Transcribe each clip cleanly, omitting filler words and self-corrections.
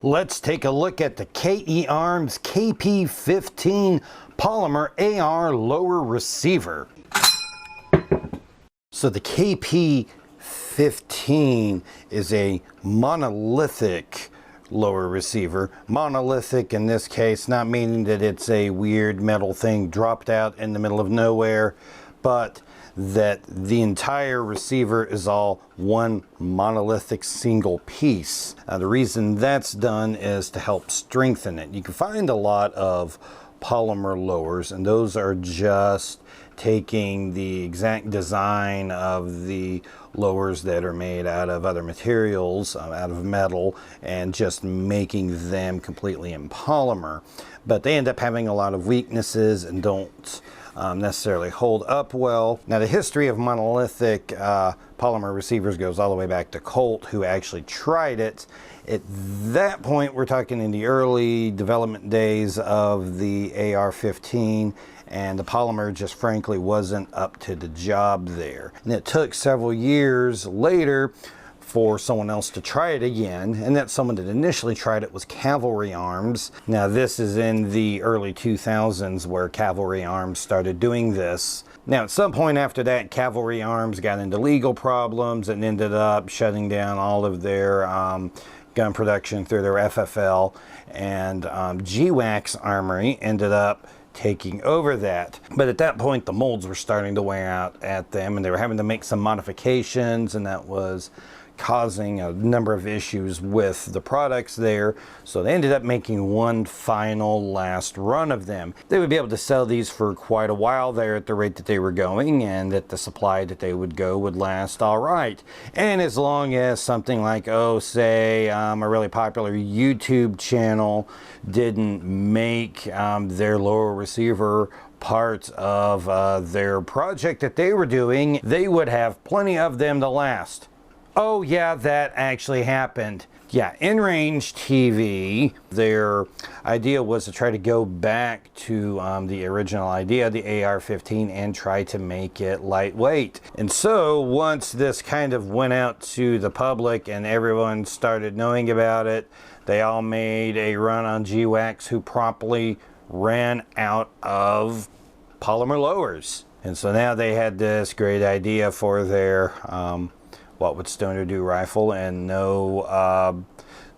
Let's take a look at the KE Arms KP-15 Polymer AR lower receiver. So the KP-15 is a monolithic lower receiver. Monolithic in this case, not meaning that it's a weird metal thing dropped out in the middle of nowhere, but that the entire receiver is all one monolithic single piece. The reason that's done is to help strengthen it. You can find a lot of polymer lowers, and those are just taking the exact design of the lowers that are made out of other materials, out of metal, and just making them completely in polymer. But they end up having a lot of weaknesses and don't necessarily hold up well. Now, the history of monolithic polymer receivers goes all the way back to Colt, who actually tried it. At that point, we're talking in the early development days of the AR-15, and the polymer just frankly wasn't up to the job there. And it took several years later for someone else to try it again, and that someone that initially tried it was Cavalry Arms. Now, this is in the early 2000s where Cavalry Arms started doing this. Now, at some point after that, Cavalry Arms got into legal problems and ended up shutting down all of their gun production through their FFL, and GWAX Armory ended up taking over that. But at that point, the molds were starting to wear out at them, and they were having to make some modifications, and that was causing a number of issues with the products there. So they ended up making one final last run of them. They would be able to sell these for quite a while there at the rate that they were going, and that the supply that they would go would last all right. And as long as something like, say a really popular YouTube channel didn't make their lower receiver part of their project that they were doing, they would have plenty of them to last. Oh yeah, that actually happened. Yeah, InRange TV, their idea was to try to go back to the original idea, the AR-15, and try to make it lightweight. And so once this kind of went out to the public and everyone started knowing about it, they all made a run on GWAX, who promptly ran out of polymer lowers. And so now they had this great idea for their what would Stoner do rifle, and no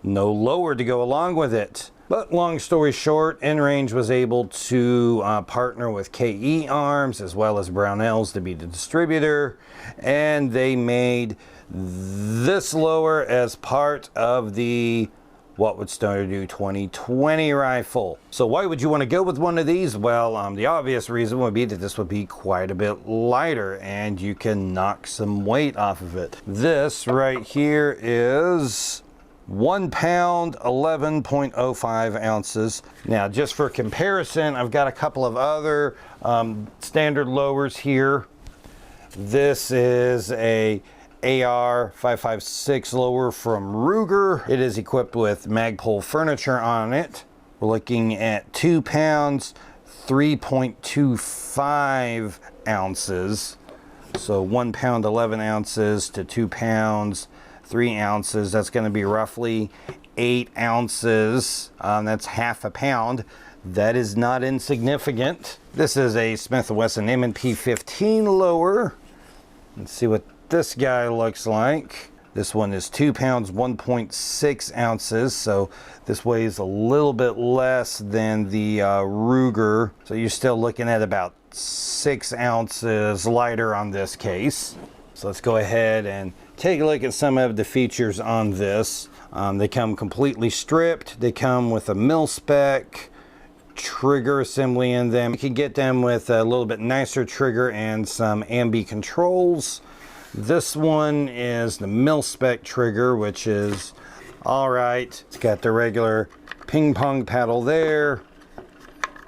lower to go along with it. But long story short, InRange was able to partner with KE Arms as well as Brownells to be the distributor, and they made this lower as part of the What Would Stoner Do 2020 rifle. So why would you want to go with one of these? Well, the obvious reason would be that this would be quite a bit lighter and you can knock some weight off of it. This right here is 1 pound, 11.05 ounces. Now, just for comparison, I've got a couple of other standard lowers here. This is a AR-556 lower from Ruger. It is equipped with Magpul furniture on it. We're looking at 2 pounds, 3.25 ounces. So 1 pound, 11 ounces to 2 pounds, 3 ounces. That's going to be roughly 8 ounces. That's half a pound. That is not insignificant. This is a Smith & Wesson M&P 15 lower. Let's see what this guy looks like. This one is 2 pounds, 1.6 ounces. So this weighs a little bit less than the Ruger. So you're still looking at about 6 ounces lighter on this case. So let's go ahead and take a look at some of the features on this. They come completely stripped. They come with a mil-spec trigger assembly in them. You can get them with a little bit nicer trigger and some ambi controls. This one is the mil-spec trigger, which is all right. It's got the regular ping pong paddle there.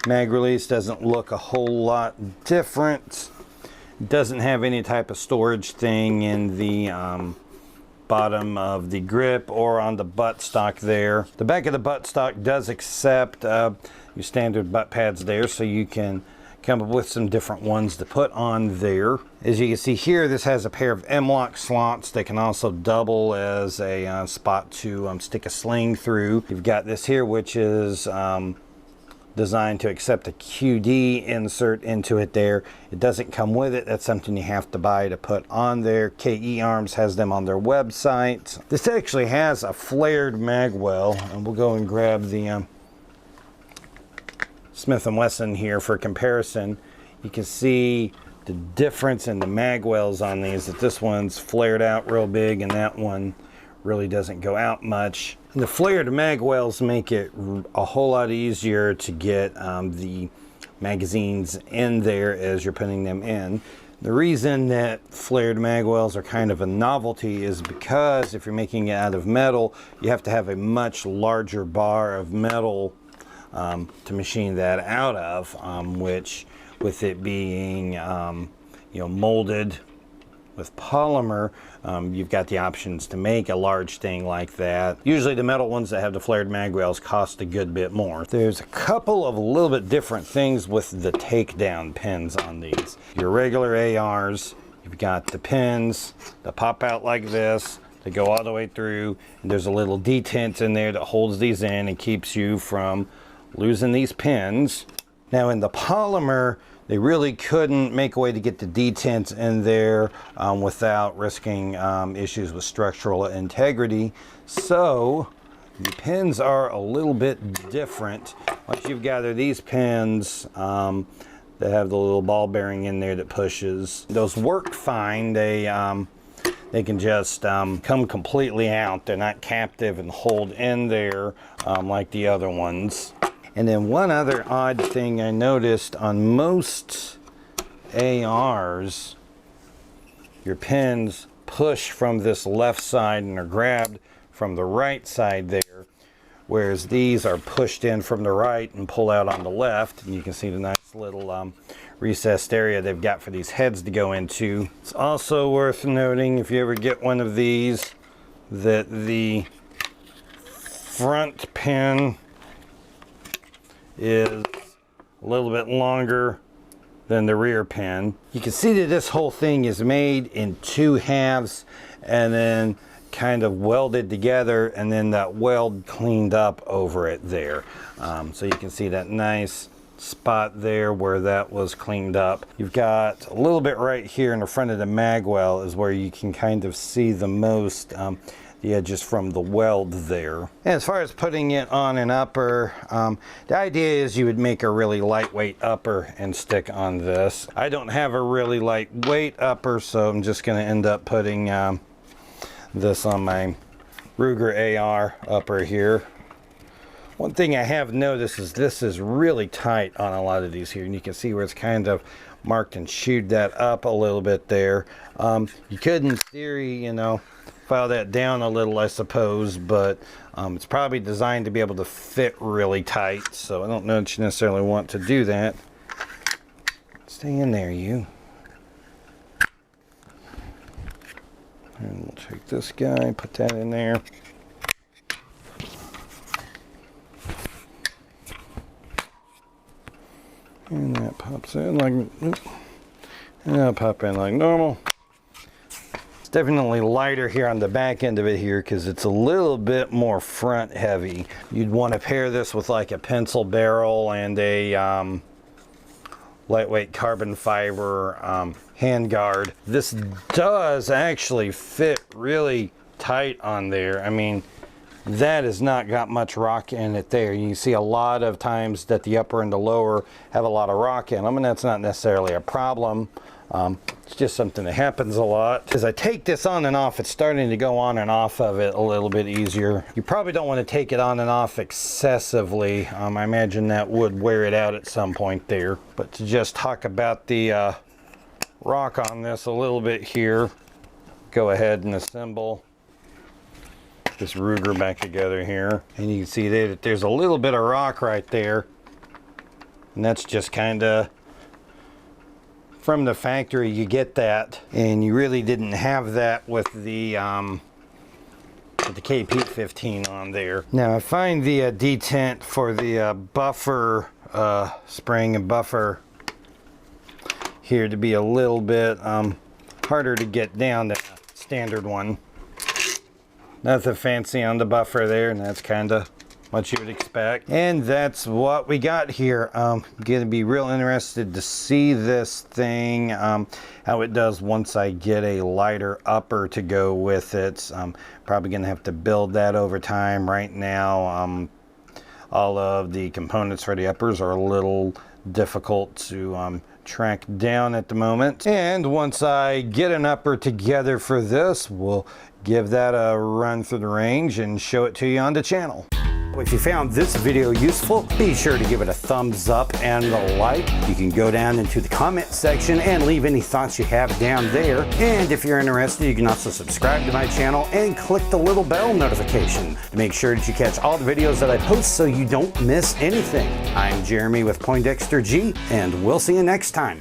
Mag release doesn't look a whole lot different. Doesn't have any type of storage thing in the bottom of the grip or on the buttstock there. The back of the buttstock does accept your standard butt pads there, so you can come up with some different ones to put on there. As you can see here, this has a pair of M-lock slots that can also double as a spot to stick a sling through. You've got this here, which is designed to accept a QD insert into it there. It doesn't come with it. That's something you have to buy to put on there. KE Arms has them on their website. This actually has a flared mag well, and we'll go and grab the Smith & Wesson here for comparison. You can see the difference in the mag wells on these, that this one's flared out real big and that one really doesn't go out much. And the flared mag wells make it a whole lot easier to get the magazines in there as you're putting them in. The reason that flared mag wells are kind of a novelty is because if you're making it out of metal, you have to have a much larger bar of metal to machine that out of, which with it being molded with polymer, you've got the options to make a large thing like that. Usually the metal ones that have the flared mag wells cost a good bit more. There's a couple of a little bit different things with the takedown pins on these. Your regular ARs, you've got the pins that pop out like this, they go all the way through, and there's a little detent in there that holds these in and keeps you from losing these pins. Now in the polymer, they really couldn't make a way to get the detents in there without risking issues with structural integrity. So the pins are a little bit different. Once you've gathered these pins that have the little ball bearing in there that pushes, those work fine. They can just come completely out. They're not captive and hold in there like the other ones. And then one other odd thing I noticed on most ARs, your pins push from this left side and are grabbed from the right side there, whereas these are pushed in from the right and pull out on the left. And you can see the nice little recessed area they've got for these heads to go into. It's also worth noting, if you ever get one of these, that the front pin is a little bit longer than the rear pin. You can see that this whole thing is made in two halves and then kind of welded together, and then that weld cleaned up over it there. So you can see that nice spot there where that was cleaned up. You've got a little bit right here in the front of the mag well is where you can kind of see the most the edges from the weld there. And as far as putting it on an upper, the idea is you would make a really lightweight upper and stick on this. I don't have a really lightweight upper, so I'm just going to end up putting this on my Ruger AR upper here. One thing I have noticed is this is really tight on a lot of these here, and you can see where it's kind of marked and chewed that up a little bit there. You could, in theory, file that down a little, I suppose, but it's probably designed to be able to fit really tight, so I don't know that you necessarily want to do that. Stay in there, you. And we'll take this guy, put that in there. And that pops in like, and that'll pop in like normal. Definitely lighter here on the back end of it here because it's a little bit more front heavy. You'd want to pair this with like a pencil barrel and a lightweight carbon fiber hand guard. This does actually fit really tight on there. I mean, that has not got much rock in it there. You can see a lot of times that the upper and the lower have a lot of rock in them, and that's not necessarily a problem. It's just something that happens a lot. As I take this on and off, it's starting to go on and off of it a little bit easier. You probably don't want to take it on and off excessively. I imagine that would wear it out at some point there. But to just talk about the rock on this a little bit here, go ahead and assemble this Ruger back together here. And you can see that there's a little bit of rock right there. And that's just kind of from the factory, you get that, and you really didn't have that with the KP-15 on there. Now I find the detent for the buffer spring and buffer here to be a little bit harder to get down than a standard one. Nothing fancy on the buffer there, and that's kind of what you would expect. And that's what we got here. Gonna be real interested to see this thing, how it does once I get a lighter upper to go with it. Probably gonna have to build that over time. Right now, all of the components for the uppers are a little difficult to track down at the moment. And once I get an upper together for this, we'll give that a run through the range and show it to you on the channel. If you found this video useful, be sure to give it a thumbs up and a like. You can go down into the comment section and leave any thoughts you have down there. And if you're interested, you can also subscribe to my channel and click the little bell notification to make sure that you catch all the videos that I post so you don't miss anything. I'm Jeremy with Poindexter G, and we'll see you next time.